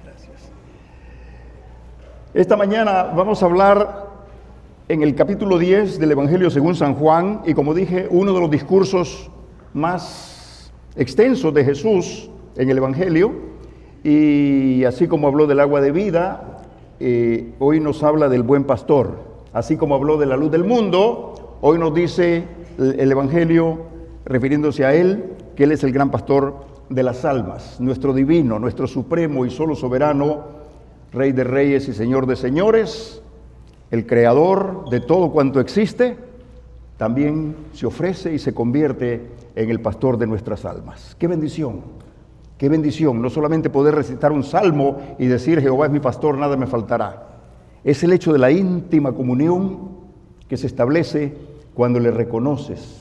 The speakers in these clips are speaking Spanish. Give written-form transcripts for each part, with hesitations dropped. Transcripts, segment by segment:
Gracias. Esta mañana vamos a hablar en el capítulo 10 del Evangelio según San Juan, y como dije, uno de los discursos más extensos de Jesús en el Evangelio, y así como habló del agua de vida, hoy nos habla del buen pastor. Así como habló de la luz del mundo, hoy nos dice el Evangelio, refiriéndose a Él, que Él es el gran pastor de las almas, nuestro divino, nuestro supremo y solo soberano, Rey de reyes y Señor de señores, el creador de todo cuanto existe, también se ofrece y se convierte en el pastor de nuestras almas. ¡Qué bendición! ¡Qué bendición! No solamente poder recitar un salmo y decir, Jehová es mi pastor, nada me faltará. Es el hecho de la íntima comunión que se establece cuando le reconoces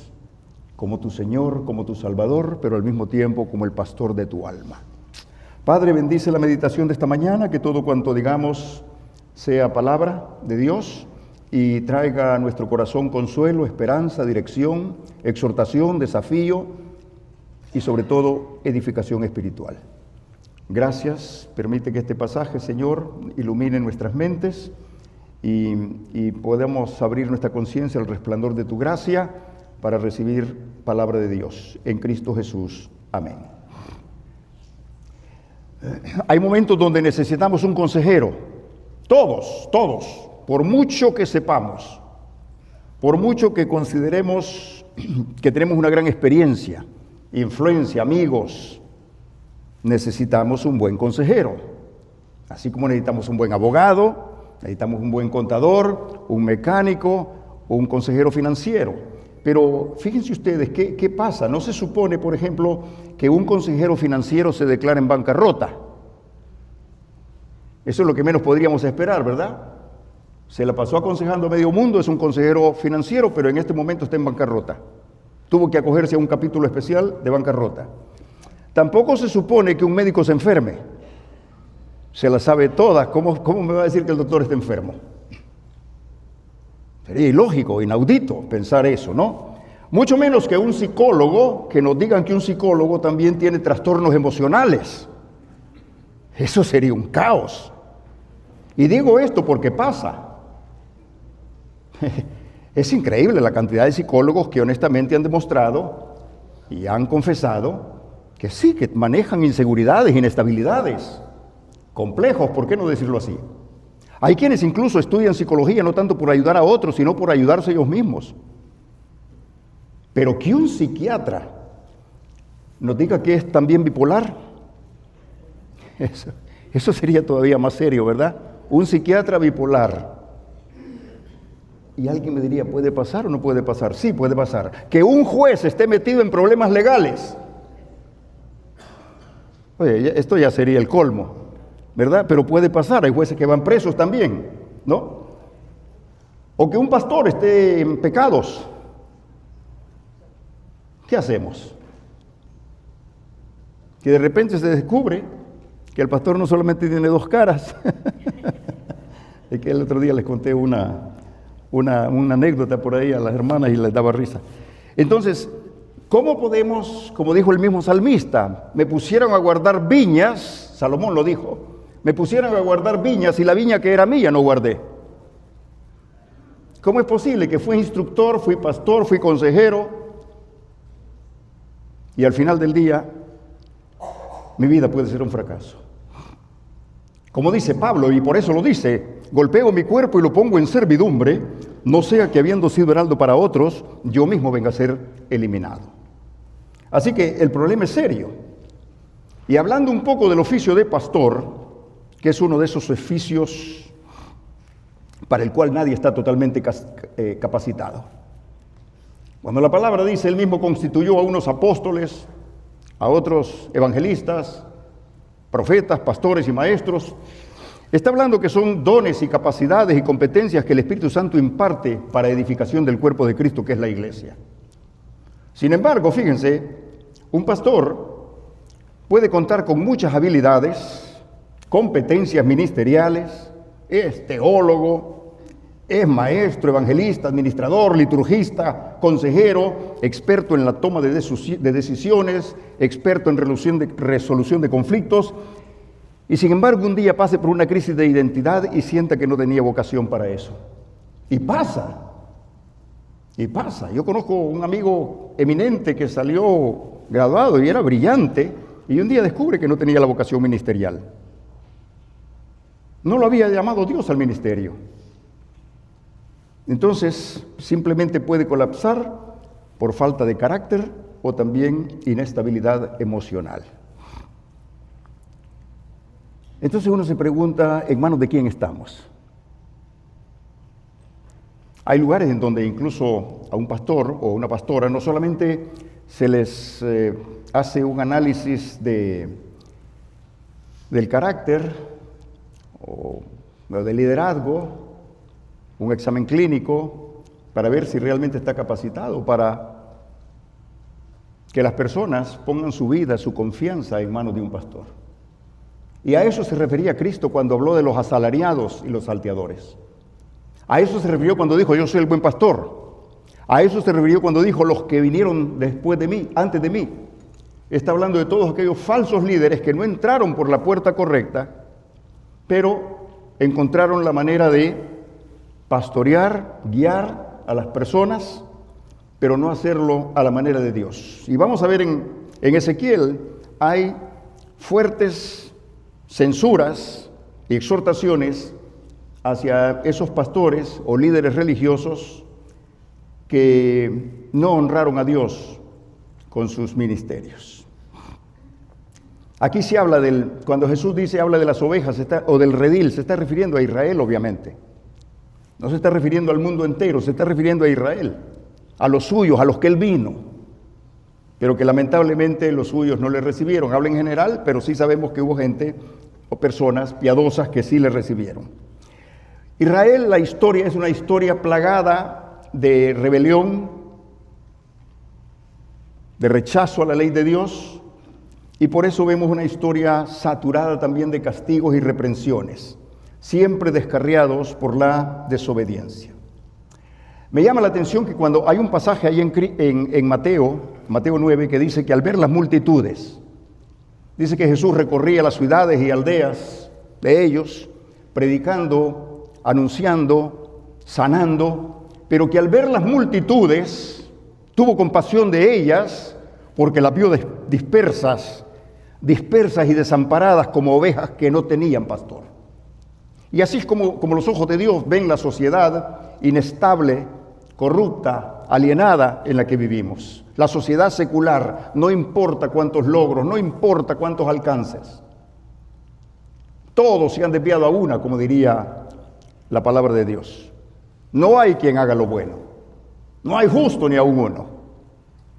como tu Señor, como tu Salvador, pero al mismo tiempo como el pastor de tu alma. Padre, bendice la meditación de esta mañana, que todo cuanto digamos sea palabra de Dios y traiga a nuestro corazón consuelo, esperanza, dirección, exhortación, desafío y sobre todo edificación espiritual. Gracias, permite que este pasaje, Señor, ilumine nuestras mentes y podamos abrir nuestra conciencia al resplandor de tu gracia para recibir palabra de Dios. En Cristo Jesús. Amén. Hay momentos donde necesitamos un consejero. Todos, por mucho que sepamos, por mucho que consideremos que tenemos una gran experiencia, influencia, amigos, necesitamos un buen consejero. Así como necesitamos un buen abogado, necesitamos un buen contador, un mecánico o un consejero financiero. Pero fíjense ustedes, ¿qué pasa? No se supone, por ejemplo, que un consejero financiero se declare en bancarrota. Eso es lo que menos podríamos esperar, ¿verdad? Se la pasó aconsejando a medio mundo, es un consejero financiero, pero en este momento está en bancarrota. Tuvo que acogerse a un capítulo especial de bancarrota. Tampoco se supone que un médico se enferme. Se la sabe todas. ¿Cómo me va a decir que el doctor está enfermo? Sería ilógico, inaudito pensar eso, ¿no? Mucho menos que un psicólogo, que nos digan que un psicólogo también tiene trastornos emocionales. Eso sería un caos. Y digo esto porque pasa. Es increíble la cantidad de psicólogos que honestamente han demostrado y han confesado que sí, que manejan inseguridades, inestabilidades, complejos, ¿por qué no decirlo así? Hay quienes incluso estudian psicología no tanto por ayudar a otros, sino por ayudarse ellos mismos. Pero que un psiquiatra nos diga que es también bipolar, eso sería todavía más serio, ¿verdad? Un psiquiatra bipolar. Y alguien me diría, ¿puede pasar o no puede pasar? Sí, puede pasar. Que un juez esté metido en problemas legales. Oye, esto ya sería el colmo, ¿verdad? Pero puede pasar, hay jueces que van presos también, ¿no? O que un pastor esté en pecados. ¿Qué hacemos? Que de repente se descubre que el pastor no solamente tiene dos caras. Es que el otro día les conté una anécdota por ahí a las hermanas y les daba risa. Entonces, ¿cómo podemos, como dijo el mismo salmista, me pusieron a guardar viñas, Salomón lo dijo, me pusieron a guardar viñas y la viña que era mía no guardé? ¿Cómo es posible que fui instructor, fui pastor, fui consejero y al final del día mi vida puede ser un fracaso? Como dice Pablo, y por eso lo dice, golpeo mi cuerpo y lo pongo en servidumbre, no sea que habiendo sido heraldo para otros, yo mismo venga a ser eliminado. Así que el problema es serio. Y hablando un poco del oficio de pastor, que es uno de esos oficios para el cual nadie está totalmente capacitado. Cuando la palabra dice, él mismo constituyó a unos apóstoles, a otros evangelistas, profetas, pastores y maestros, está hablando que son dones y capacidades y competencias que el Espíritu Santo imparte para edificación del cuerpo de Cristo, que es la iglesia. Sin embargo, fíjense, un pastor puede contar con muchas habilidades, competencias ministeriales, es teólogo, Es maestro, evangelista, administrador, liturgista, consejero, experto en la toma de decisiones, experto en resolución de conflictos, y sin embargo un día pase por una crisis de identidad y sienta que no tenía vocación para eso. Y pasa. Yo conozco un amigo eminente que salió graduado y era brillante, y un día descubre que no tenía la vocación ministerial. No lo había llamado Dios al ministerio. Entonces, simplemente puede colapsar por falta de carácter o también inestabilidad emocional. Entonces uno se pregunta, ¿en manos de quién estamos? Hay lugares en donde incluso a un pastor o una pastora no solamente se les hace un análisis del carácter o del liderazgo, un examen clínico para ver si realmente está capacitado para que las personas pongan su vida, su confianza en manos de un pastor. Y a eso se refería Cristo cuando habló de los asalariados y los salteadores. A eso se refirió cuando dijo, yo soy el buen pastor. A eso se refirió cuando dijo, los que vinieron después de mí, antes de mí. Está hablando de todos aquellos falsos líderes que no entraron por la puerta correcta, pero encontraron la manera de pastorear, guiar a las personas, pero no hacerlo a la manera de Dios. Y vamos a ver en Ezequiel, hay fuertes censuras y exhortaciones hacia esos pastores o líderes religiosos que no honraron a Dios con sus ministerios. Aquí se habla cuando Jesús habla de las ovejas o del redil, se está refiriendo a Israel, obviamente. No se está refiriendo al mundo entero, se está refiriendo a Israel, a los suyos, a los que Él vino, pero que lamentablemente los suyos no le recibieron. Habla en general, pero sí sabemos que hubo gente o personas piadosas que sí le recibieron. Israel, la historia es una historia plagada de rebelión, de rechazo a la ley de Dios, y por eso vemos una historia saturada también de castigos y reprensiones, siempre descarriados por la desobediencia. Me llama la atención que cuando hay un pasaje ahí en Mateo 9, que dice que al ver las multitudes, dice que Jesús recorría las ciudades y aldeas de ellos, predicando, anunciando, sanando, pero que al ver las multitudes, tuvo compasión de ellas, porque las vio dispersas y desamparadas como ovejas que no tenían pastor. Y así es como los ojos de Dios ven la sociedad inestable, corrupta, alienada en la que vivimos. La sociedad secular, no importa cuántos logros, no importa cuántos alcances. Todos se han desviado a una, como diría la palabra de Dios. No hay quien haga lo bueno. No hay justo ni aun uno.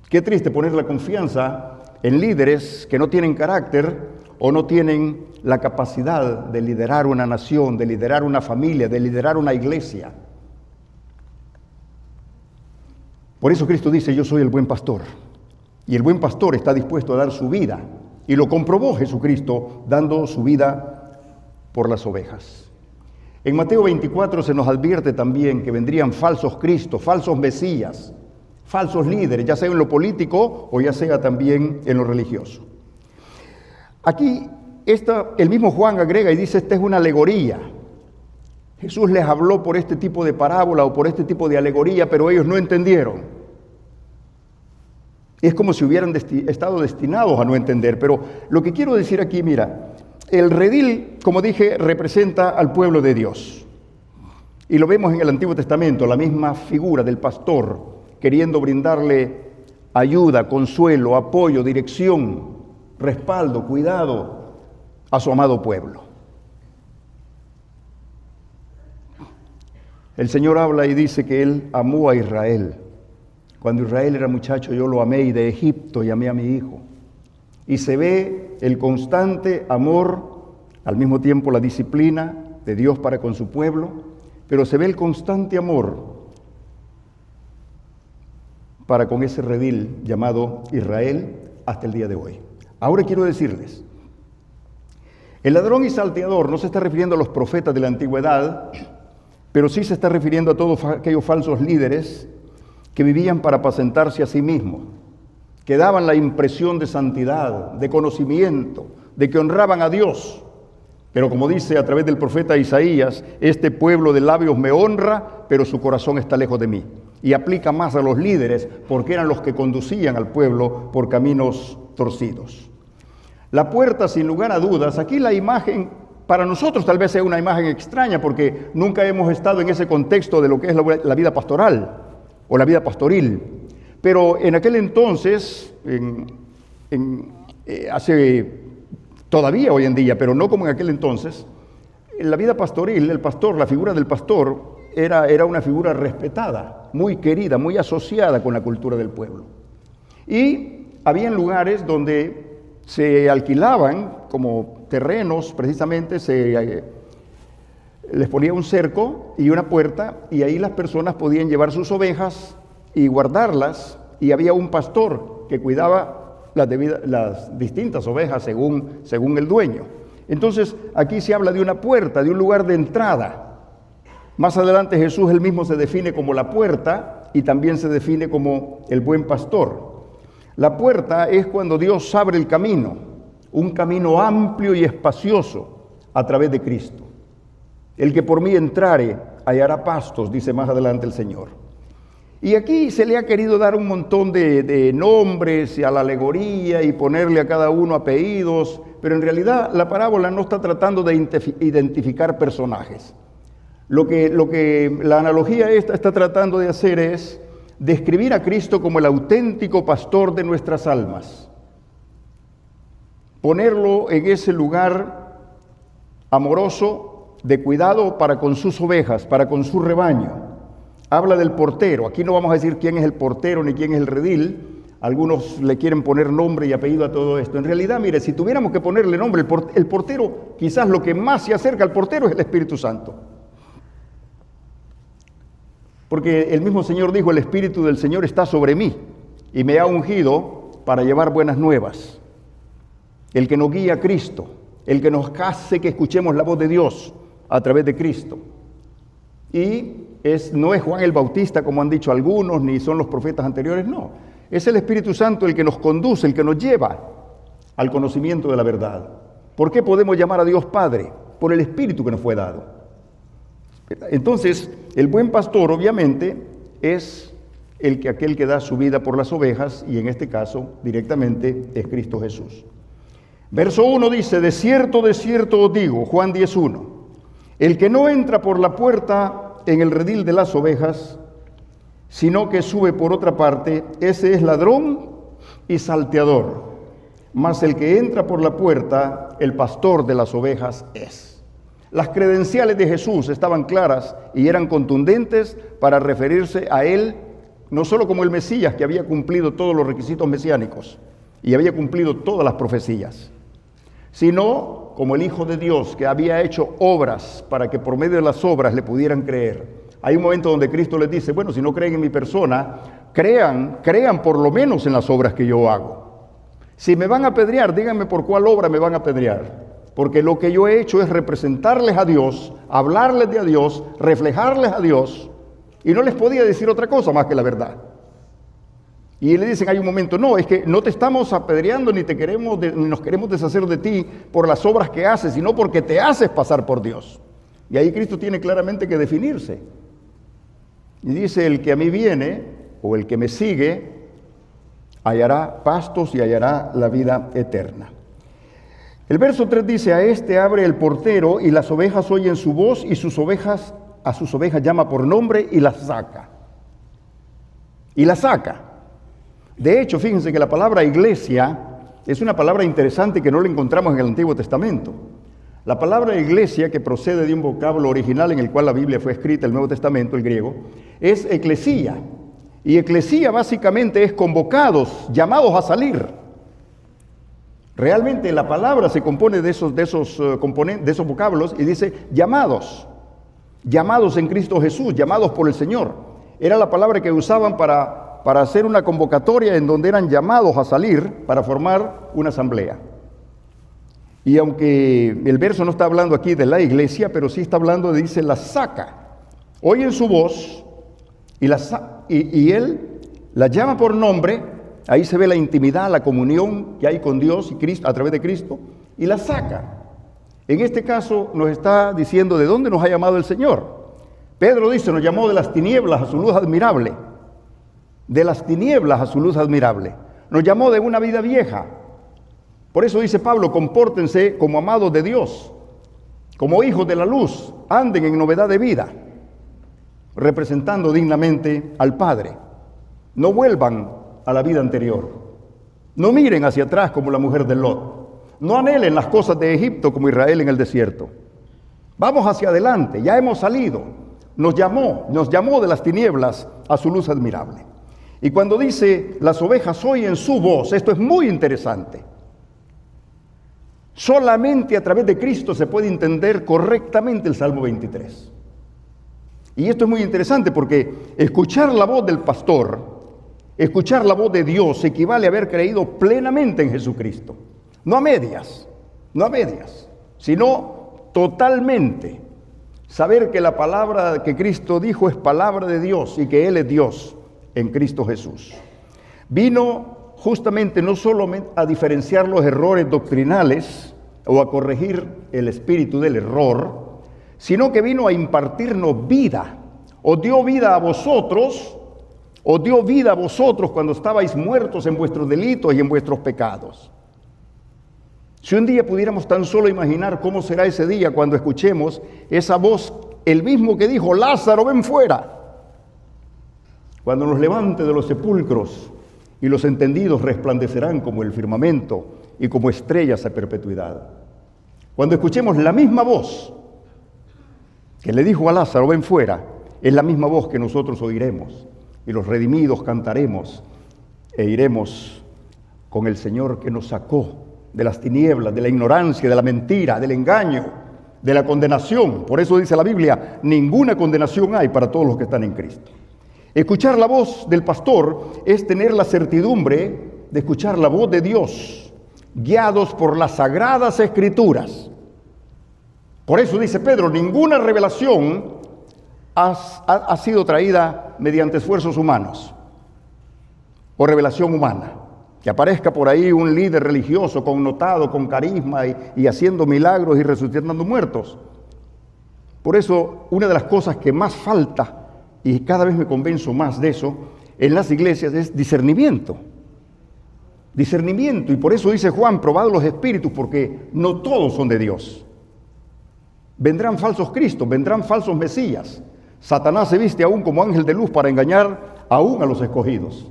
Qué triste poner la confianza en líderes que no tienen carácter o no tienen la capacidad de liderar una nación, de liderar una familia, de liderar una iglesia. Por eso Cristo dice, yo soy el buen pastor. Y el buen pastor está dispuesto a dar su vida. Y lo comprobó Jesucristo dando su vida por las ovejas. En Mateo 24 se nos advierte también que vendrían falsos cristos, falsos mesías, falsos líderes, ya sea en lo político o ya sea también en lo religioso. Aquí el mismo Juan agrega y dice, esta es una alegoría. Jesús les habló por este tipo de parábola o por este tipo de alegoría, pero ellos no entendieron. Es como si hubieran estado destinados a no entender. Pero lo que quiero decir aquí, mira, el redil, como dije, representa al pueblo de Dios. Y lo vemos en el Antiguo Testamento, la misma figura del pastor, queriendo brindarle ayuda, consuelo, apoyo, dirección, respaldo, cuidado a su amado pueblo. El Señor habla y dice que Él amó a Israel. Cuando Israel era muchacho, yo lo amé, y de Egipto llamé a mi hijo. Y se ve el constante amor, al mismo tiempo la disciplina de Dios para con su pueblo, pero se ve el constante amor para con ese redil llamado Israel hasta el día de hoy. Ahora quiero decirles, el ladrón y salteador no se está refiriendo a los profetas de la antigüedad, pero sí se está refiriendo a todos aquellos falsos líderes que vivían para apacentarse a sí mismos, que daban la impresión de santidad, de conocimiento, de que honraban a Dios. Pero como dice a través del profeta Isaías, este pueblo de labios me honra, pero su corazón está lejos de mí. Y aplica más a los líderes, porque eran los que conducían al pueblo por caminos torcidos. La puerta, sin lugar a dudas, aquí la imagen, para nosotros tal vez sea una imagen extraña, porque nunca hemos estado en ese contexto de lo que es la vida pastoral o la vida pastoril. Pero en aquel entonces, todavía hoy en día, pero no como en aquel entonces, en la vida pastoril, el pastor, la figura del pastor, era una figura respetada, muy querida, muy asociada con la cultura del pueblo. Y había lugares donde se alquilaban como terrenos, precisamente les ponía un cerco y una puerta, y ahí las personas podían llevar sus ovejas y guardarlas, y había un pastor que cuidaba las distintas ovejas según el dueño. Entonces, aquí se habla de una puerta, de un lugar de entrada. Más adelante Jesús él mismo se define como la puerta y también se define como el buen pastor. La puerta es cuando Dios abre el camino, un camino amplio y espacioso a través de Cristo. El que por mí entrare hallará pastos, dice más adelante el Señor. Y aquí se le ha querido dar un montón de nombres a la alegoría y ponerle a cada uno apellidos, pero en realidad la parábola no está tratando de identificar personajes. Lo que la analogía esta está tratando de hacer es describir a Cristo como el auténtico pastor de nuestras almas. Ponerlo en ese lugar amoroso de cuidado para con sus ovejas, para con su rebaño. Habla del portero. Aquí no vamos a decir quién es el portero ni quién es el redil. Algunos le quieren poner nombre y apellido a todo esto. En realidad, mire, si tuviéramos que ponerle nombre, el portero, quizás lo que más se acerca al portero es el Espíritu Santo. Porque el mismo Señor dijo, el Espíritu del Señor está sobre mí y me ha ungido para llevar buenas nuevas. El que nos guía a Cristo, el que nos hace que escuchemos la voz de Dios a través de Cristo. Y no es Juan el Bautista, como han dicho algunos, ni son los profetas anteriores, no. Es el Espíritu Santo el que nos conduce, el que nos lleva al conocimiento de la verdad. ¿Por qué podemos llamar a Dios Padre? Por el Espíritu que nos fue dado. Entonces, el buen pastor, obviamente, es aquel que da su vida por las ovejas, y en este caso, directamente, es Cristo Jesús. Verso 1 dice, de cierto os digo, Juan 10:1, el que no entra por la puerta en el redil de las ovejas, sino que sube por otra parte, ese es ladrón y salteador. Mas el que entra por la puerta, el pastor de las ovejas es. Las credenciales de Jesús estaban claras y eran contundentes para referirse a Él, no solo como el Mesías, que había cumplido todos los requisitos mesiánicos y había cumplido todas las profecías, sino como el Hijo de Dios, que había hecho obras para que por medio de las obras le pudieran creer. Hay un momento donde Cristo les dice, bueno, si no creen en mi persona, crean por lo menos en las obras que yo hago. Si me van a apedrear, díganme por cuál obra me van a apedrear. Porque lo que yo he hecho es representarles a Dios, hablarles de a Dios, reflejarles a Dios, y no les podía decir otra cosa más que la verdad. Y le dicen, hay un momento, no, es que no te estamos apedreando ni nos queremos deshacer de ti por las obras que haces, sino porque te haces pasar por Dios. Y ahí Cristo tiene claramente que definirse. Y dice, el que a mí viene, o el que me sigue, hallará pastos y hallará la vida eterna. El verso 3 dice, a este abre el portero y las ovejas oyen su voz y a sus ovejas llama por nombre y las saca. Y las saca. De hecho, fíjense que la palabra iglesia es una palabra interesante que no la encontramos en el Antiguo Testamento. La palabra iglesia, que procede de un vocablo original en el cual la Biblia fue escrita, el Nuevo Testamento, el griego, es eclesía. Y eclesía básicamente es convocados, llamados a salir. Realmente la palabra se compone de esos vocablos y dice llamados en Cristo Jesús, llamados por el Señor. Era la palabra que usaban para hacer una convocatoria en donde eran llamados a salir para formar una asamblea. Y aunque el verso no está hablando aquí de la iglesia, pero sí está hablando, dice, la saca. oyen su voz y Él la llama por nombre. Ahí se ve la intimidad, la comunión que hay con Dios y Cristo a través de Cristo, y la saca. En este caso nos está diciendo de dónde nos ha llamado el Señor. Pedro dice, nos llamó de las tinieblas a su luz admirable. De las tinieblas a su luz admirable. Nos llamó de una vida vieja. Por eso dice Pablo, compórtense como amados de Dios, como hijos de la luz, anden en novedad de vida, representando dignamente al Padre. No vuelvan a la vida anterior. No miren hacia atrás como la mujer de Lot. No anhelen las cosas de Egipto como Israel en el desierto. Vamos hacia adelante, ya hemos salido. Nos llamó de las tinieblas a su luz admirable. Y cuando dice, las ovejas oyen su voz, esto es muy interesante. Solamente a través de Cristo se puede entender correctamente el Salmo 23. Y esto es muy interesante porque escuchar la voz del pastor, escuchar la voz de Dios equivale a haber creído plenamente en Jesucristo. No a medias, sino totalmente. Saber que la palabra que Cristo dijo es palabra de Dios y que Él es Dios en Cristo Jesús. Vino justamente no solo a diferenciar los errores doctrinales o a corregir el espíritu del error, sino que vino a impartirnos vida. Os dio vida a vosotros cuando estabais muertos en vuestros delitos y en vuestros pecados. Si un día pudiéramos tan solo imaginar cómo será ese día cuando escuchemos esa voz, el mismo que dijo, Lázaro, ven fuera. Cuando nos levante de los sepulcros y los entendidos resplandecerán como el firmamento y como estrellas a perpetuidad. Cuando escuchemos la misma voz que le dijo a Lázaro, ven fuera, es la misma voz que nosotros oiremos y los redimidos cantaremos e iremos con el Señor que nos sacó de las tinieblas, de la ignorancia, de la mentira, del engaño, de la condenación. Por eso dice la Biblia, ninguna condenación hay para todos los que están en Cristo. Escuchar la voz del pastor es tener la certidumbre de escuchar la voz de Dios, guiados por las sagradas Escrituras. Por eso dice Pedro, ninguna revelación ha sido traída mediante esfuerzos humanos o revelación humana. Que aparezca por ahí un líder religioso connotado, con carisma y haciendo milagros y resucitando muertos. Por eso, una de las cosas que más falta, y cada vez me convenzo más de eso, en las iglesias es discernimiento. Discernimiento, y por eso dice Juan, probad los espíritus, porque no todos son de Dios. Vendrán falsos cristos, vendrán falsos mesías. Satanás se viste aún como ángel de luz para engañar aún a los escogidos.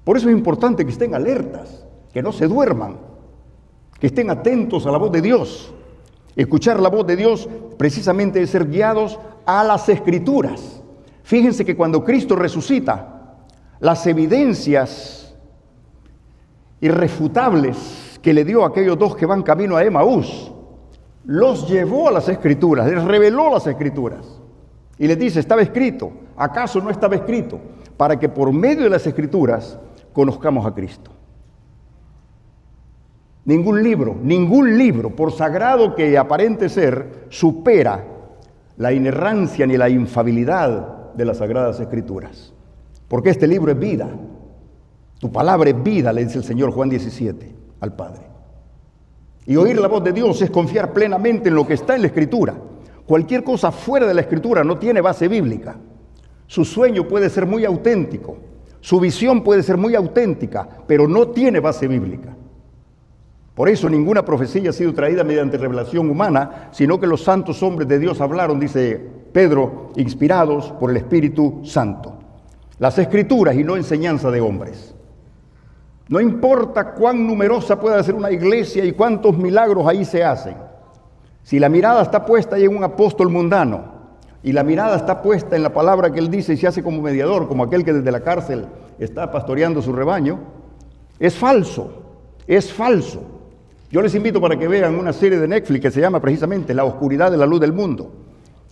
Por eso es importante que estén alertas, que no se duerman, que estén atentos a la voz de Dios. Escuchar la voz de Dios precisamente es ser guiados a las Escrituras. Fíjense que cuando Cristo resucita, las evidencias irrefutables que le dio a aquellos dos que van camino a Emaús, los llevó a las Escrituras, les reveló las Escrituras. Y les dice, estaba escrito, ¿acaso no estaba escrito? Para que por medio de las Escrituras conozcamos a Cristo. Ningún libro, por sagrado que aparente ser, supera la inerrancia ni la infalibilidad de las Sagradas Escrituras. Porque este libro es vida. Tu palabra es vida, le dice el Señor Juan 17 al Padre. Y oír la voz de Dios es confiar plenamente en lo que está en la Escritura. Cualquier cosa fuera de la Escritura no tiene base bíblica. Su sueño puede ser muy auténtico, su visión puede ser muy auténtica, pero no tiene base bíblica. Por eso ninguna profecía ha sido traída mediante revelación humana, sino que los santos hombres de Dios hablaron, dice Pedro, inspirados por el Espíritu Santo. Las Escrituras y no enseñanza de hombres. No importa cuán numerosa pueda ser una iglesia y cuántos milagros ahí se hacen. Si la mirada está puesta ahí en un apóstol mundano, y la mirada está puesta en la palabra que él dice y se hace como mediador, como aquel que desde la cárcel está pastoreando su rebaño, es falso. Yo les invito para que vean una serie de Netflix que se llama precisamente La oscuridad de la luz del mundo.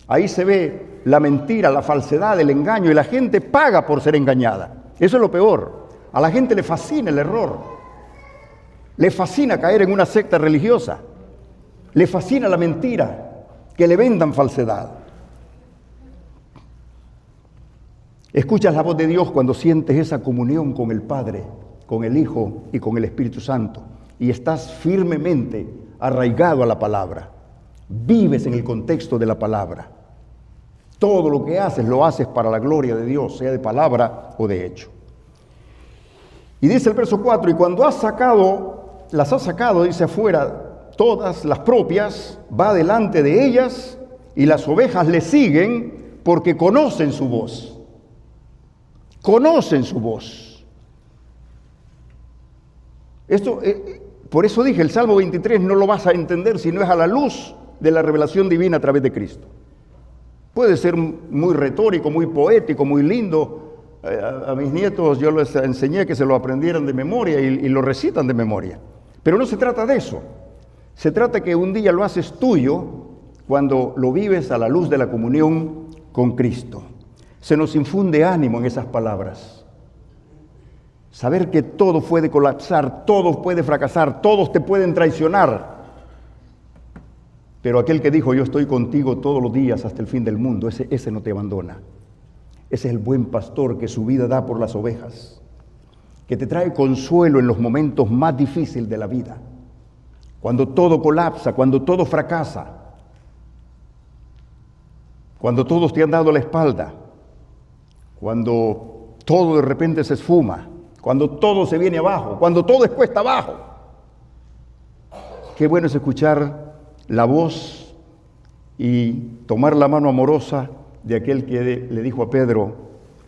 Ahí se ve la mentira, la falsedad, el engaño, y la gente paga por ser engañada. Eso es lo peor. A la gente le fascina el error. Le fascina caer en una secta religiosa. Le fascina la mentira, que le vendan falsedad. Escuchas la voz de Dios cuando sientes esa comunión con el Padre, con el Hijo y con el Espíritu Santo. Y estás firmemente arraigado a la palabra. Vives en el contexto de la palabra. Todo lo que haces, lo haces para la gloria de Dios, sea de palabra o de hecho. Y dice el verso 4, y cuando las has sacado, dice afuera, todas las propias, va delante de ellas, y las ovejas le siguen porque conocen su voz. Conocen su voz. Esto, por eso dije, el Salmo 23 no lo vas a entender si no es a la luz de la revelación divina a través de Cristo. Puede ser muy retórico, muy poético, muy lindo. A mis nietos yo les enseñé que se lo aprendieran de memoria y lo recitan de memoria. Pero no se trata de eso. Se trata que un día lo haces tuyo cuando lo vives a la luz de la comunión con Cristo. Se nos infunde ánimo en esas palabras. Saber que todo puede colapsar, todo puede fracasar, todos te pueden traicionar. Pero aquel que dijo, yo estoy contigo todos los días hasta el fin del mundo, ese no te abandona. Ese es el buen pastor que su vida da por las ovejas, que te trae consuelo en los momentos más difíciles de la vida. Cuando todo colapsa, cuando todo fracasa, cuando todos te han dado la espalda, cuando todo de repente se esfuma, cuando todo se viene abajo, cuando todo es cuesta abajo. Qué bueno es escuchar la voz y tomar la mano amorosa de aquel que le dijo a Pedro,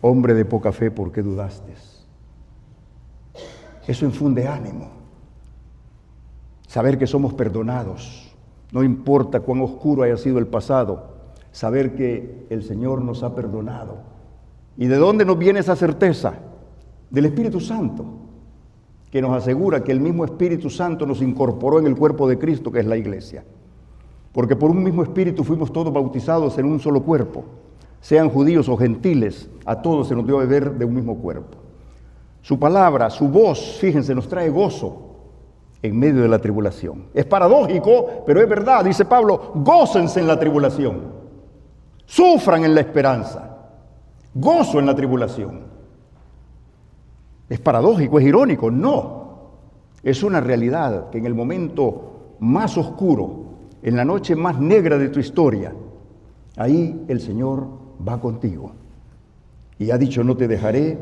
hombre de poca fe, ¿por qué dudaste? Eso infunde ánimo. Saber que somos perdonados, no importa cuán oscuro haya sido el pasado, saber que el Señor nos ha perdonado. ¿Y de dónde nos viene esa certeza? Del Espíritu Santo, que nos asegura que el mismo Espíritu Santo nos incorporó en el cuerpo de Cristo, que es la iglesia. Porque por un mismo Espíritu fuimos todos bautizados en un solo cuerpo. Sean judíos o gentiles, a todos se nos dio a beber de un mismo cuerpo. Su palabra, su voz, fíjense, nos trae gozo en medio de la tribulación. Es paradójico, pero es verdad, dice Pablo, gócense en la tribulación, sufran en la esperanza, gozo en la tribulación. Es paradójico, es irónico, no. Es una realidad que en el momento más oscuro, en la noche más negra de tu historia, ahí el Señor va contigo. Y ha dicho, no te dejaré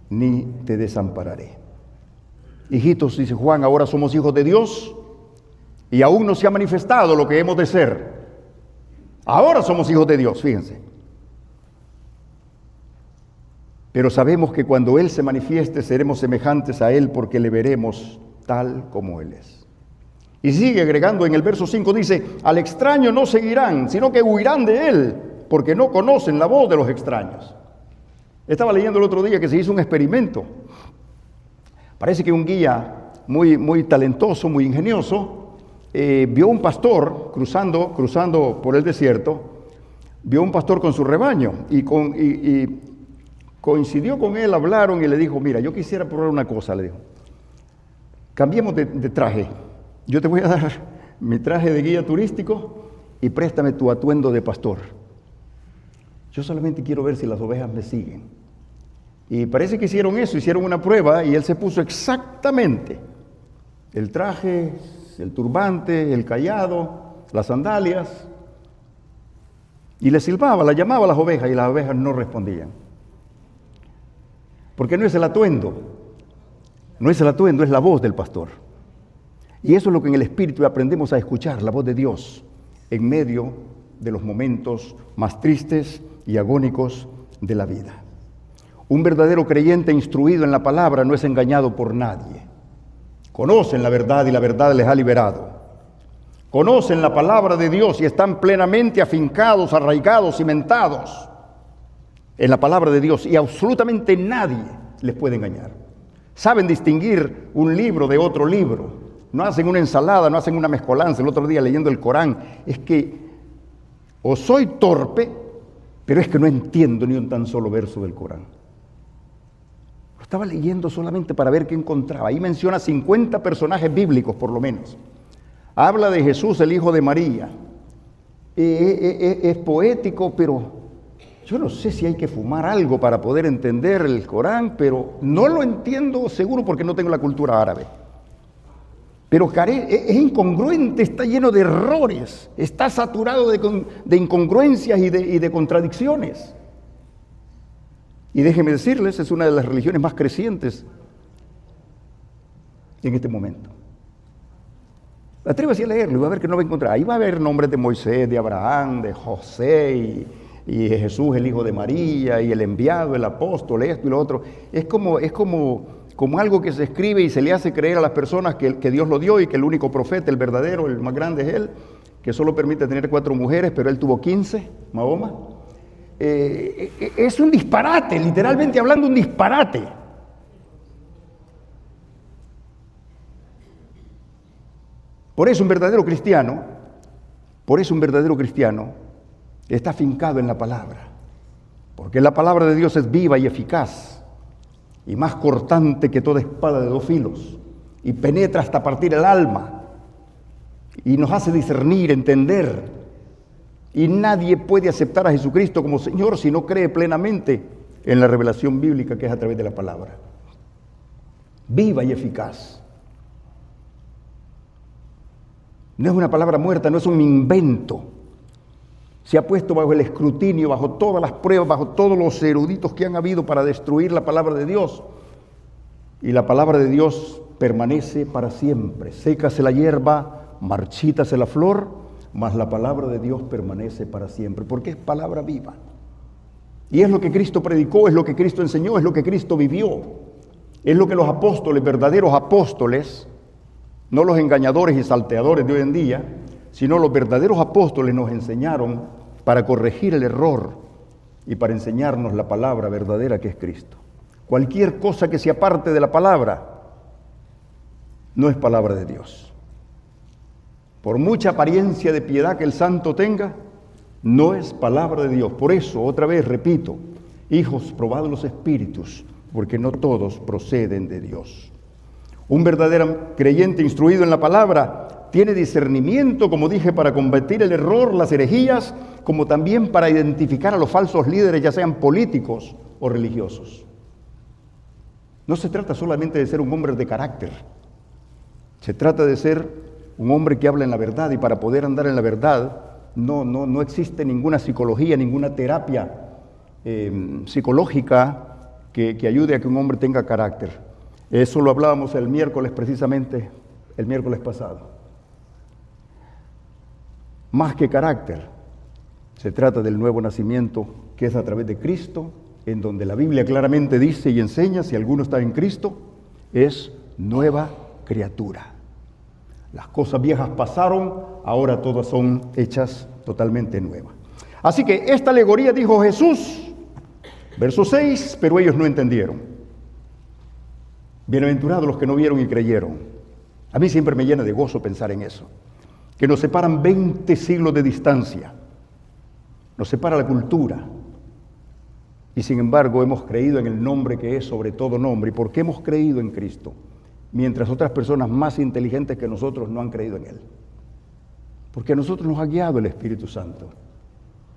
ni te desampararé. Hijitos, dice Juan, ahora somos hijos de Dios y aún no se ha manifestado lo que hemos de ser. Ahora somos hijos de Dios, fíjense. Pero sabemos que cuando Él se manifieste seremos semejantes a Él porque le veremos tal como Él es. Y sigue agregando en el verso 5, dice, al extraño no seguirán, sino que huirán de Él, porque no conocen la voz de los extraños. Estaba leyendo el otro día que se hizo un experimento. Parece que un guía muy talentoso, muy ingenioso, vio un pastor cruzando por el desierto, vio un pastor con su rebaño y coincidió con él, hablaron y le dijo, mira, yo quisiera probar una cosa, le dijo, cambiemos de traje, yo te voy a dar mi traje de guía turístico y préstame tu atuendo de pastor. Yo solamente quiero ver si las ovejas me siguen. Y parece que hicieron eso, hicieron una prueba y él se puso exactamente el traje, el turbante, el cayado, las sandalias y le silbaba, la llamaba a las ovejas y las ovejas no respondían. Porque no es el atuendo, es la voz del pastor. Y eso es lo que en el Espíritu aprendemos a escuchar, la voz de Dios, en medio de los momentos más tristes y agónicos de la vida. Un verdadero creyente instruido en la palabra no es engañado por nadie. Conocen la verdad y la verdad les ha liberado. Conocen la palabra de Dios y están plenamente afincados, arraigados, cimentados en la palabra de Dios y absolutamente nadie les puede engañar. Saben distinguir un libro de otro libro. No hacen una ensalada, no hacen una mezcolanza. El otro día leyendo el Corán, es que o soy torpe, pero es que no entiendo ni un tan solo verso del Corán. Lo estaba leyendo solamente para ver qué encontraba. Ahí menciona 50 personajes bíblicos por lo menos. Habla de Jesús, el hijo de María. Es poético, pero Yo no sé si hay que fumar algo para poder entender el Corán, pero no lo entiendo seguro porque no tengo la cultura árabe. Pero es incongruente, está lleno de errores, está saturado de incongruencias y de contradicciones. Y déjenme decirles, es una de las religiones más crecientes en este momento. Atrévase a leerlo y va a ver que no va a encontrar. Ahí va a haber nombres de Moisés, de Abraham, de José y de Jesús, el hijo de María, y el enviado, el apóstol, esto y lo otro. Es como algo que se escribe y se le hace creer a las personas que Dios lo dio y que el único profeta, el verdadero, el más grande es Él, que solo permite tener 4 mujeres, pero Él tuvo 15, Mahoma. Es un disparate, literalmente hablando, un disparate. Por eso un verdadero cristiano está afincado en la palabra, porque la palabra de Dios es viva y eficaz, y más cortante que toda espada de 2 filos, y penetra hasta partir el alma, y nos hace discernir, entender, y nadie puede aceptar a Jesucristo como Señor si no cree plenamente en la revelación bíblica que es a través de la palabra. Viva y eficaz. No es una palabra muerta, no es un invento. Se ha puesto bajo el escrutinio, bajo todas las pruebas, bajo todos los eruditos que han habido para destruir la palabra de Dios. Y la palabra de Dios permanece para siempre. Sécase la hierba, marchítase la flor, mas la palabra de Dios permanece para siempre, porque es palabra viva. Y es lo que Cristo predicó, es lo que Cristo enseñó, es lo que Cristo vivió. Es lo que los apóstoles, verdaderos apóstoles, no los engañadores y salteadores de hoy en día, sino los verdaderos apóstoles nos enseñaron para corregir el error y para enseñarnos la palabra verdadera que es Cristo. Cualquier cosa que se aparte de la palabra no es palabra de Dios. Por mucha apariencia de piedad que el santo tenga, no es palabra de Dios. Por eso, otra vez repito, hijos, probad los espíritus, porque no todos proceden de Dios. Un verdadero creyente instruido en la palabra tiene discernimiento, como dije, para combatir el error, las herejías, como también para identificar a los falsos líderes, ya sean políticos o religiosos. No se trata solamente de ser un hombre de carácter, se trata de ser un hombre que habla en la verdad, y para poder andar en la verdad no existe ninguna psicología, ninguna terapia psicológica que ayude a que un hombre tenga carácter. Eso lo hablábamos el miércoles, precisamente, el miércoles pasado. Más que carácter, se trata del nuevo nacimiento que es a través de Cristo, en donde la Biblia claramente dice y enseña, si alguno está en Cristo, es nueva criatura. Las cosas viejas pasaron, ahora todas son hechas totalmente nuevas. Así que esta alegoría dijo Jesús, verso 6, pero ellos no entendieron. Bienaventurados los que no vieron y creyeron. A mí siempre me llena de gozo pensar en eso. Que nos separan 20 siglos de distancia. Nos separa la cultura. Y sin embargo hemos creído en el nombre que es sobre todo nombre. ¿Y por qué hemos creído en Cristo? Mientras otras personas más inteligentes que nosotros no han creído en Él. Porque a nosotros nos ha guiado el Espíritu Santo.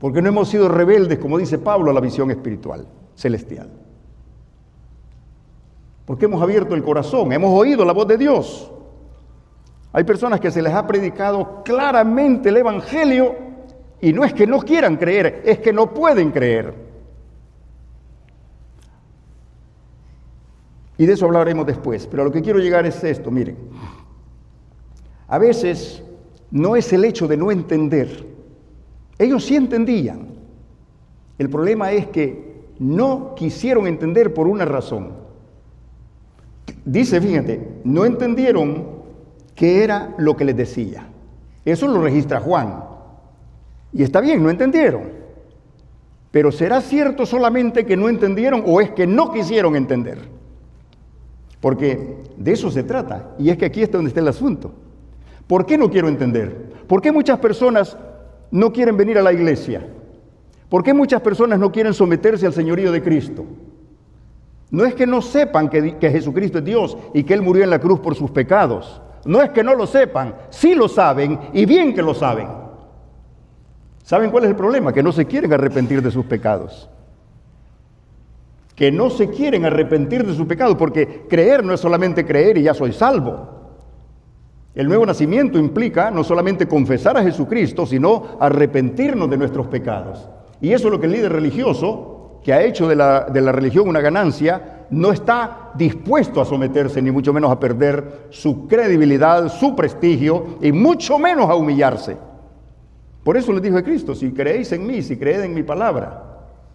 Porque no hemos sido rebeldes, como dice Pablo, a la visión espiritual, celestial. Porque hemos abierto el corazón, hemos oído la voz de Dios. Hay personas que se les ha predicado claramente el Evangelio y no es que no quieran creer, es que no pueden creer. Y de eso hablaremos después, pero a lo que quiero llegar es esto, miren. A veces no es el hecho de no entender. Ellos sí entendían. El problema es que no quisieron entender por una razón. Dice, fíjate, no entendieron qué era lo que les decía. Eso lo registra Juan. Y está bien, no entendieron. Pero ¿será cierto solamente que no entendieron o es que no quisieron entender? Porque de eso se trata. Y es que aquí está donde está el asunto. ¿Por qué no quiero entender? ¿Por qué muchas personas no quieren venir a la iglesia? ¿Por qué muchas personas no quieren someterse al señorío de Cristo? No es que no sepan que Jesucristo es Dios y que Él murió en la cruz por sus pecados. No es que no lo sepan, sí lo saben y bien que lo saben. ¿Saben cuál es el problema? Que no se quieren arrepentir de sus pecados. Que no se quieren arrepentir de sus pecados, porque creer no es solamente creer y ya soy salvo. El nuevo nacimiento implica no solamente confesar a Jesucristo, sino arrepentirnos de nuestros pecados. Y eso es lo que el líder religioso, que ha hecho de la religión una ganancia, no está dispuesto a someterse, ni mucho menos a perder su credibilidad, su prestigio, y mucho menos a humillarse. Por eso les dijo Cristo: si creéis en mí, si creed en mi palabra.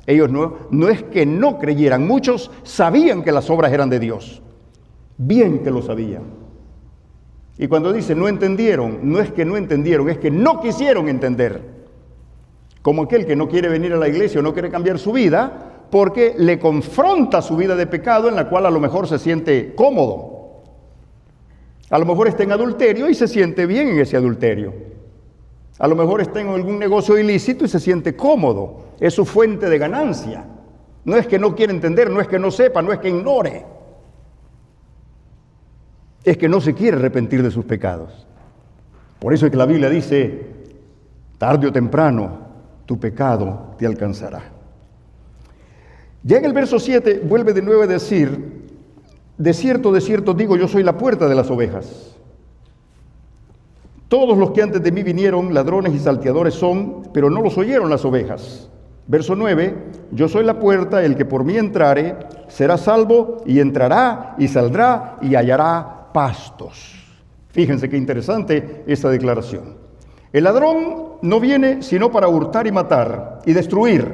Ellos no es que no creyeran, muchos sabían que las obras eran de Dios, bien que lo sabían. Y cuando dice no entendieron, no es que no entendieron, es que no quisieron entender. Como aquel que no quiere venir a la iglesia o no quiere cambiar su vida, porque le confronta su vida de pecado en la cual a lo mejor se siente cómodo. A lo mejor está en adulterio y se siente bien en ese adulterio. A lo mejor está en algún negocio ilícito y se siente cómodo. Es su fuente de ganancia. No es que no quiera entender, no es que no sepa, no es que ignore. Es que no se quiere arrepentir de sus pecados. Por eso es que la Biblia dice: tarde o temprano tu pecado te alcanzará. Ya en el verso 7 vuelve de nuevo a decir: de cierto digo, yo soy la puerta de las ovejas. Todos los que antes de mí vinieron, ladrones y salteadores son, pero no los oyeron las ovejas. Verso 9, yo soy la puerta, el que por mí entrare será salvo, y entrará y saldrá y hallará pastos. Fíjense qué interesante esta declaración. El ladrón no viene sino para hurtar y matar y destruir.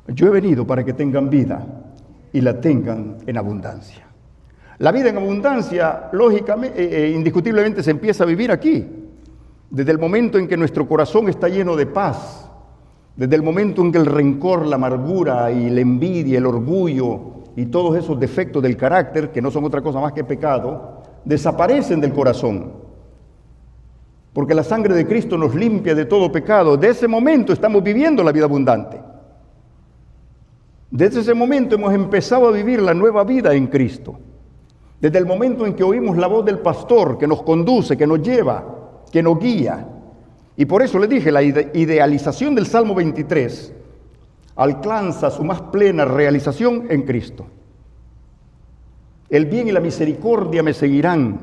Yo he venido para que tengan vida y la tengan en abundancia. La vida en abundancia, lógicamente, indiscutiblemente se empieza a vivir aquí, desde el momento en que nuestro corazón está lleno de paz, desde el momento en que el rencor, la amargura y la envidia, el orgullo y todos esos defectos del carácter, que no son otra cosa más que pecado, desaparecen del corazón. Porque la sangre de Cristo nos limpia de todo pecado. De ese momento estamos viviendo la vida abundante. Desde ese momento hemos empezado a vivir la nueva vida en Cristo. Desde el momento en que oímos la voz del pastor que nos conduce, que nos lleva, que nos guía. Y por eso les dije, la idealización del Salmo 23 alcanza su más plena realización en Cristo. El bien y la misericordia me seguirán.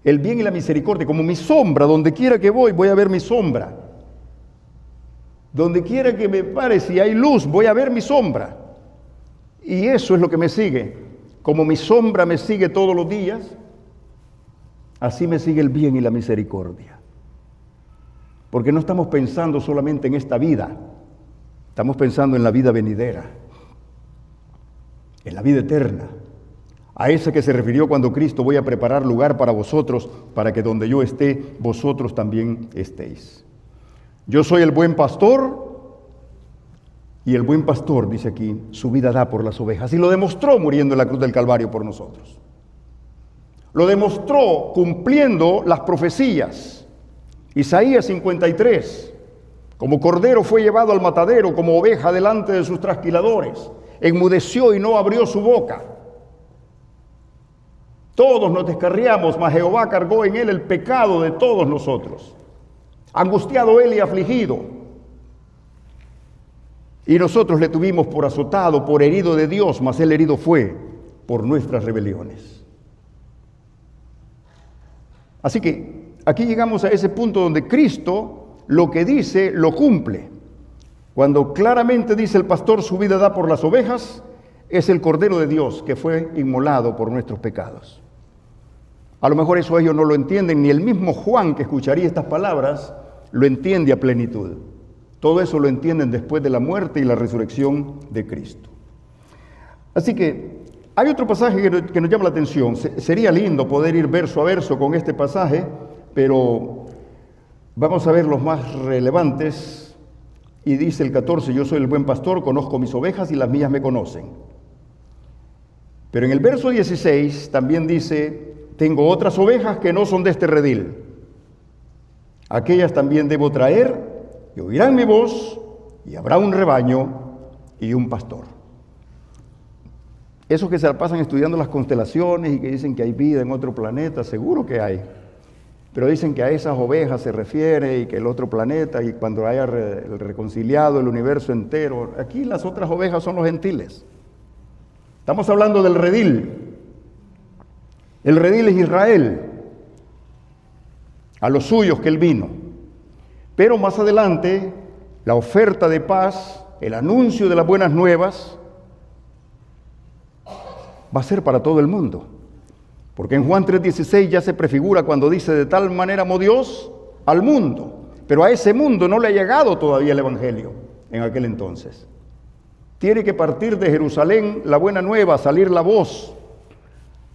El bien y la misericordia, como mi sombra, donde quiera que voy a ver mi sombra. Donde quiera que me pare, si hay luz, voy a ver mi sombra. Y eso es lo que me sigue. Como mi sombra me sigue todos los días, así me sigue el bien y la misericordia. Porque no estamos pensando solamente en esta vida, estamos pensando en la vida venidera, en la vida eterna, a esa que se refirió cuando Cristo: voy a preparar lugar para vosotros, para que donde yo esté, vosotros también estéis. Yo soy el buen pastor, y el buen pastor, dice aquí, su vida da por las ovejas. Y lo demostró muriendo en la cruz del Calvario por nosotros. Lo demostró cumpliendo las profecías. Isaías 53, como cordero fue llevado al matadero, como oveja delante de sus trasquiladores. Enmudeció y no abrió su boca. Todos nos descarriamos, mas Jehová cargó en él el pecado de todos nosotros. Angustiado él y afligido. Y nosotros le tuvimos por azotado, por herido de Dios, mas él herido fue por nuestras rebeliones. Así que aquí llegamos a ese punto donde Cristo lo que dice lo cumple. Cuando claramente dice el pastor: su vida da por las ovejas, es el Cordero de Dios que fue inmolado por nuestros pecados. A lo mejor eso ellos no lo entienden, ni el mismo Juan que escucharía estas palabras lo entiende a plenitud. Todo eso lo entienden después de la muerte y la resurrección de Cristo. Así que hay otro pasaje que nos llama la atención. Sería lindo poder ir verso a verso con este pasaje, pero vamos a ver los más relevantes. Y dice el 14: yo soy el buen pastor, conozco mis ovejas y las mías me conocen. Pero en el verso 16 también dice: tengo otras ovejas que no son de este redil. Aquellas también debo traer, y oirán mi voz, y habrá un rebaño y un pastor. Esos que se la pasan estudiando las constelaciones y que dicen que hay vida en otro planeta, seguro que hay. pero dicen que a esas ovejas se refiere y que el otro planeta y cuando haya reconciliado el universo entero. Aquí las otras ovejas son los gentiles. Estamos hablando del redil. El redil es Israel, a los suyos que él vino. Pero más adelante, la oferta de paz, el anuncio de las buenas nuevas, va a ser para todo el mundo. Porque en Juan 3:16 ya se prefigura cuando dice: de tal manera amó Dios al mundo. Pero a ese mundo no le ha llegado todavía el Evangelio en aquel entonces. Tiene que partir de Jerusalén la buena nueva, salir la voz.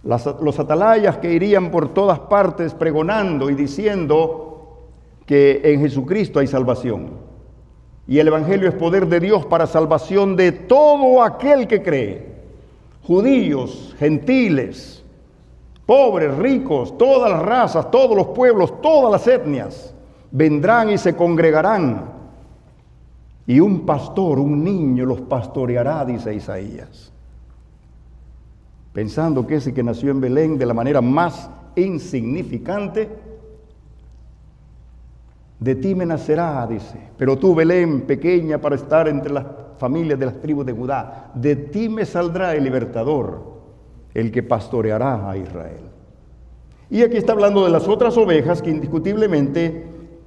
Los atalayas que irían por todas partes pregonando y diciendo que en Jesucristo hay salvación. Y el Evangelio es poder de Dios para salvación de todo aquel que cree. Judíos, gentiles, pobres, ricos, todas las razas, todos los pueblos, todas las etnias, vendrán y se congregarán. Y un pastor, un niño, los pastoreará, dice Isaías. Pensando que ese que nació en Belén de la manera más insignificante, de ti me nacerá, dice. Pero tú, Belén, pequeña para estar entre las familias de las tribus de Judá, de ti me saldrá el libertador, el que pastoreará a Israel. Y aquí está hablando de las otras ovejas, que indiscutiblemente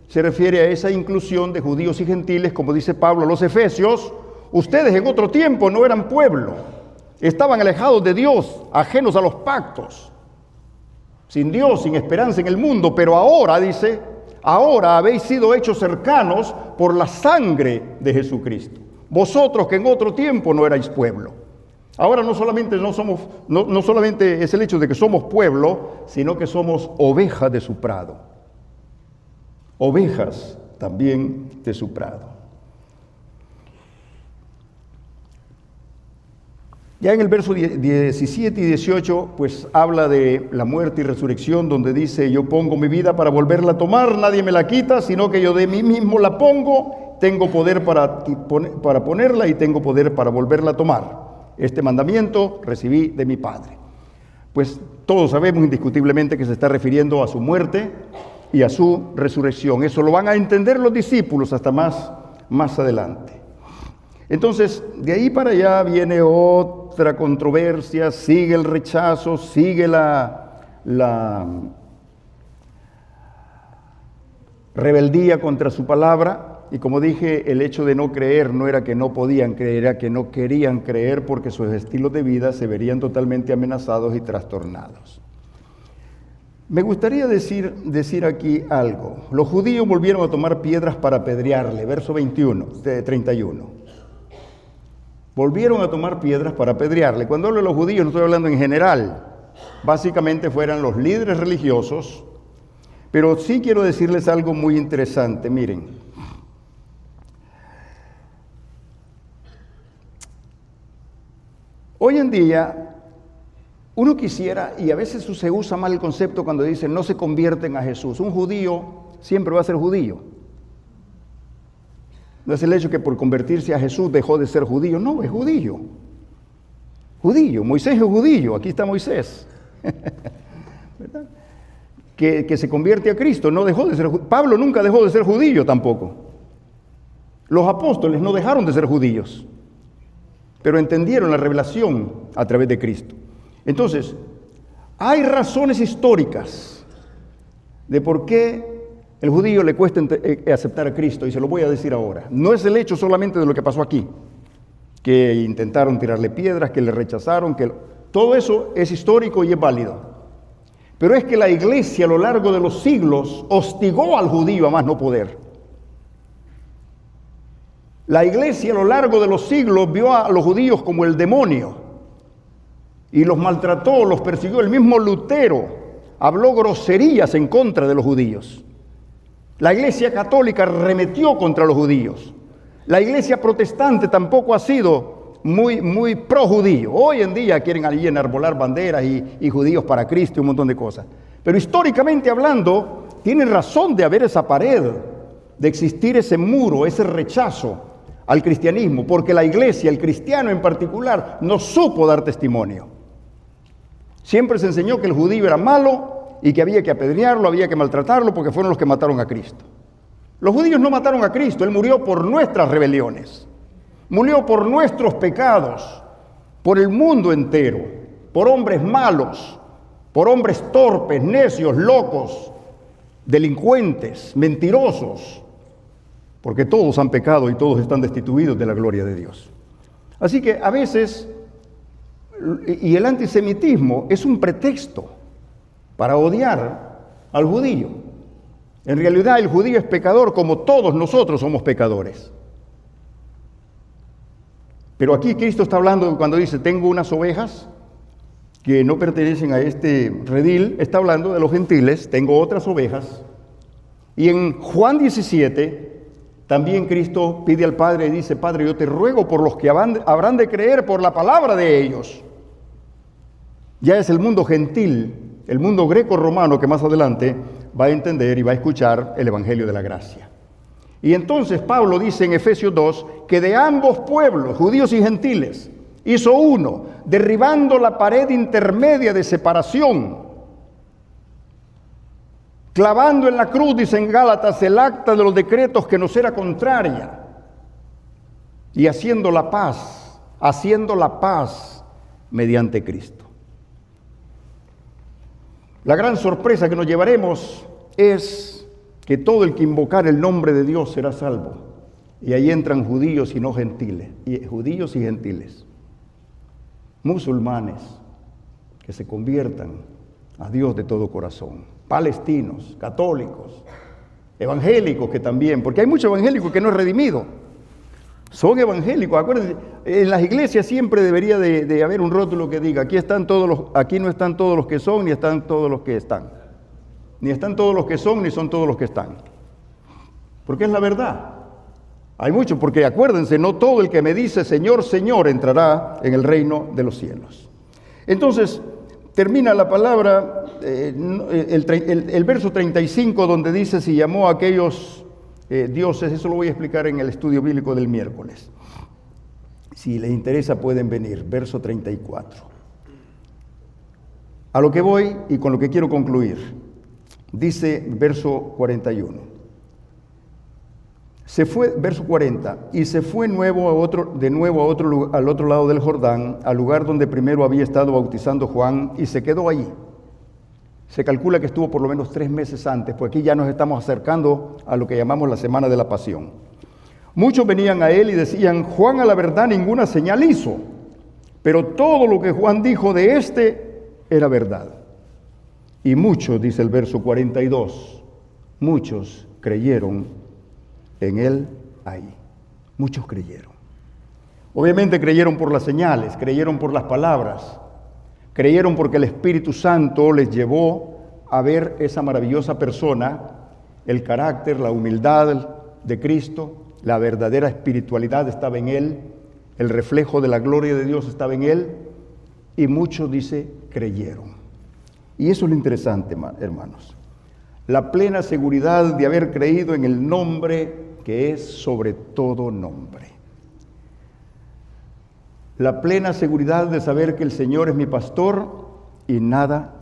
se refiere a esa inclusión de judíos y gentiles, como dice Pablo a los Efesios: ustedes en otro tiempo no eran pueblo, estaban alejados de Dios, ajenos a los pactos, sin Dios, sin esperanza en el mundo, pero ahora, dice, ahora habéis sido hechos cercanos por la sangre de Jesucristo. Vosotros que en otro tiempo no erais pueblo. Ahora no solamente es el hecho de que somos pueblo, sino que somos ovejas de su prado. Ovejas también de su prado. Ya en el verso 17 y 18, pues habla de la muerte y resurrección, donde dice: yo pongo mi vida para volverla a tomar, nadie me la quita, sino que yo de mí mismo la pongo, tengo poder para ponerla y tengo poder para volverla a tomar. Este mandamiento recibí de mi Padre. Pues todos sabemos indiscutiblemente que se está refiriendo a su muerte y a su resurrección. Eso lo van a entender los discípulos hasta más adelante. Entonces, de ahí para allá viene otra controversia, sigue el rechazo, sigue la rebeldía contra su palabra. Y como dije, el hecho de no creer no era que no podían creer, era que no querían creer porque sus estilos de vida se verían totalmente amenazados y trastornados. Me gustaría decir aquí algo. Los judíos volvieron a tomar piedras para apedrearle, verso 31. Volvieron a tomar piedras para apedrearle. Cuando hablo de los judíos no estoy hablando en general. Básicamente fueran los líderes religiosos. Pero sí quiero decirles algo muy interesante. Miren. Hoy en día, uno quisiera, y a veces se usa mal el concepto cuando dicen no se convierten a Jesús. Un judío siempre va a ser judío. No es el hecho que por convertirse a Jesús dejó de ser judío. No, es judío. Judío. Moisés es judío. Aquí está Moisés. ¿Verdad? Que se convierte a Cristo. No dejó de ser judío. Pablo nunca dejó de ser judío tampoco. Los apóstoles no dejaron de ser judíos, pero entendieron la revelación a través de Cristo. Entonces, hay razones históricas de por qué el judío le cuesta aceptar a Cristo, y se lo voy a decir ahora. No es el hecho solamente de lo que pasó aquí, que intentaron tirarle piedras, que le rechazaron, todo eso es histórico y es válido. Pero es que la iglesia a lo largo de los siglos hostigó al judío a más no poder. La iglesia a lo largo de los siglos vio a los judíos como el demonio y los maltrató, los persiguió. El mismo Lutero habló groserías en contra de los judíos. La iglesia católica arremetió contra los judíos. La iglesia protestante tampoco ha sido muy pro judío. Hoy en día quieren allí enarbolar banderas y judíos para Cristo y un montón de cosas. Pero históricamente hablando, tienen razón de haber esa pared, de existir ese muro, ese rechazo al cristianismo, porque la iglesia, el cristiano en particular, no supo dar testimonio. Siempre se enseñó que el judío era malo y que había que apedrearlo, había que maltratarlo porque fueron los que mataron a Cristo. Los judíos no mataron a Cristo, Él murió por nuestras rebeliones, murió por nuestros pecados, por el mundo entero, por hombres malos, por hombres torpes, necios, locos, delincuentes, mentirosos, porque todos han pecado y todos están destituidos de la gloria de Dios. Así que a veces, y el antisemitismo es un pretexto para odiar al judío. En realidad el judío es pecador como todos nosotros somos pecadores. Pero aquí Cristo está hablando cuando dice, tengo unas ovejas que no pertenecen a este redil, está hablando de los gentiles, tengo otras ovejas. Y en Juan 17, también Cristo pide al Padre y dice, Padre, yo te ruego por los que habrán de creer por la palabra de ellos. Ya es el mundo gentil, el mundo greco-romano que más adelante va a entender y va a escuchar el Evangelio de la Gracia. Y entonces Pablo dice en Efesios 2 que de ambos pueblos, judíos y gentiles, hizo uno, derribando la pared intermedia de separación, clavando en la cruz, dice en Gálatas, el acta de los decretos que nos era contraria, y haciendo la paz mediante Cristo. La gran sorpresa que nos llevaremos es que todo el que invocar el nombre de Dios será salvo. Y ahí entran judíos y no gentiles, judíos y gentiles, musulmanes que se conviertan a Dios de todo corazón, palestinos, católicos, evangélicos que también, porque hay muchos evangélicos que no es redimido, son evangélicos. Acuérdense, en las iglesias siempre debería de haber un rótulo que diga, aquí no están todos los que son, ni están todos los que están. Ni están todos los que son, ni son todos los que están. Porque es la verdad. Hay muchos, porque acuérdense, no todo el que me dice Señor, Señor entrará en el reino de los cielos. Entonces, termina la palabra, el verso 35, donde dice, si llamó a aquellos dioses, eso lo voy a explicar en el estudio bíblico del miércoles. Si les interesa pueden venir, verso 34. A lo que voy y con lo que quiero concluir. Dice verso 41. Se fue, verso 40, y se fue de nuevo al otro lado del Jordán, al lugar donde primero había estado bautizando Juan, y se quedó allí. Se calcula que estuvo por lo menos 3 meses antes, pues aquí ya nos estamos acercando a lo que llamamos la Semana de la Pasión. Muchos venían a él y decían, Juan a la verdad ninguna señal hizo, pero todo lo que Juan dijo de éste era verdad. Y muchos, dice el verso 42, muchos creyeron en él ahí. Muchos creyeron. Obviamente creyeron por las señales, creyeron por las palabras, creyeron porque el Espíritu Santo les llevó a ver esa maravillosa persona, el carácter, la humildad de Cristo, la verdadera espiritualidad estaba en él, el reflejo de la gloria de Dios estaba en él, y muchos, dice, creyeron. Y eso es lo interesante, hermanos. La plena seguridad de haber creído en el nombre que es sobre todo nombre. La plena seguridad de saber que el Señor es mi pastor y nada,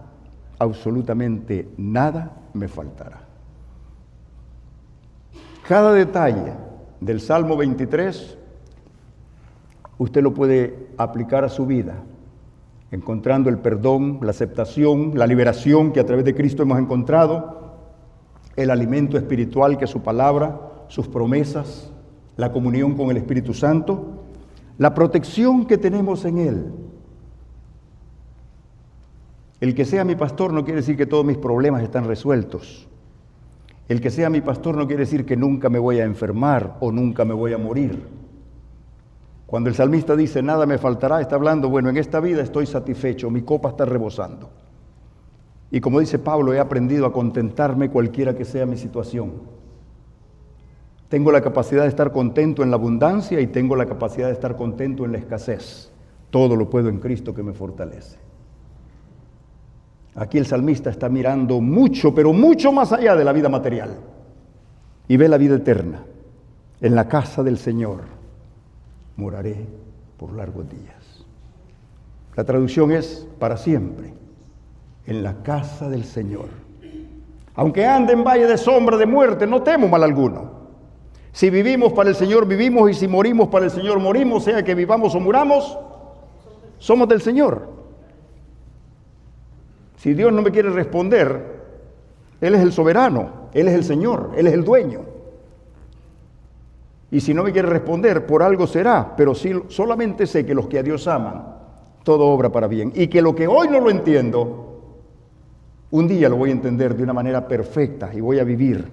absolutamente nada, me faltará. Cada detalle del Salmo 23, usted lo puede aplicar a su vida, encontrando el perdón, la aceptación, la liberación que a través de Cristo hemos encontrado, el alimento espiritual que es su palabra, sus promesas, la comunión con el Espíritu Santo, la protección que tenemos en Él. El que sea mi pastor no quiere decir que todos mis problemas están resueltos. El que sea mi pastor no quiere decir que nunca me voy a enfermar o nunca me voy a morir. Cuando el salmista dice, nada me faltará, está hablando, bueno, en esta vida estoy satisfecho, mi copa está rebosando. Y como dice Pablo, he aprendido a contentarme cualquiera que sea mi situación. Tengo la capacidad de estar contento en la abundancia y tengo la capacidad de estar contento en la escasez. Todo lo puedo en Cristo que me fortalece. Aquí el salmista está mirando mucho, pero mucho más allá de la vida material. Y ve la vida eterna. En la casa del Señor moraré por largos días. La traducción es para siempre. en la casa del Señor. Aunque ande en valle de sombra de muerte, no temo mal alguno. Si vivimos para el Señor, vivimos, y si morimos para el Señor, morimos, sea que vivamos o muramos, somos del Señor. Si Dios no me quiere responder, Él es el soberano, Él es el Señor, Él es el dueño. Y si no me quiere responder, por algo será, pero sí, solamente sé que los que a Dios aman, todo obra para bien. Y que lo que hoy no lo entiendo, un día lo voy a entender de una manera perfecta y voy a vivir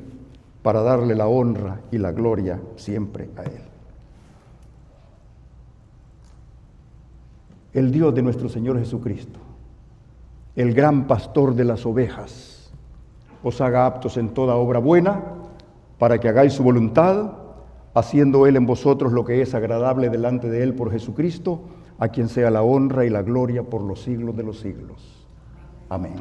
para darle la honra y la gloria siempre a Él. El Dios de nuestro Señor Jesucristo, el gran pastor de las ovejas, os haga aptos en toda obra buena, para que hagáis su voluntad, haciendo Él en vosotros lo que es agradable delante de Él por Jesucristo, a quien sea la honra y la gloria por los siglos de los siglos. Amén.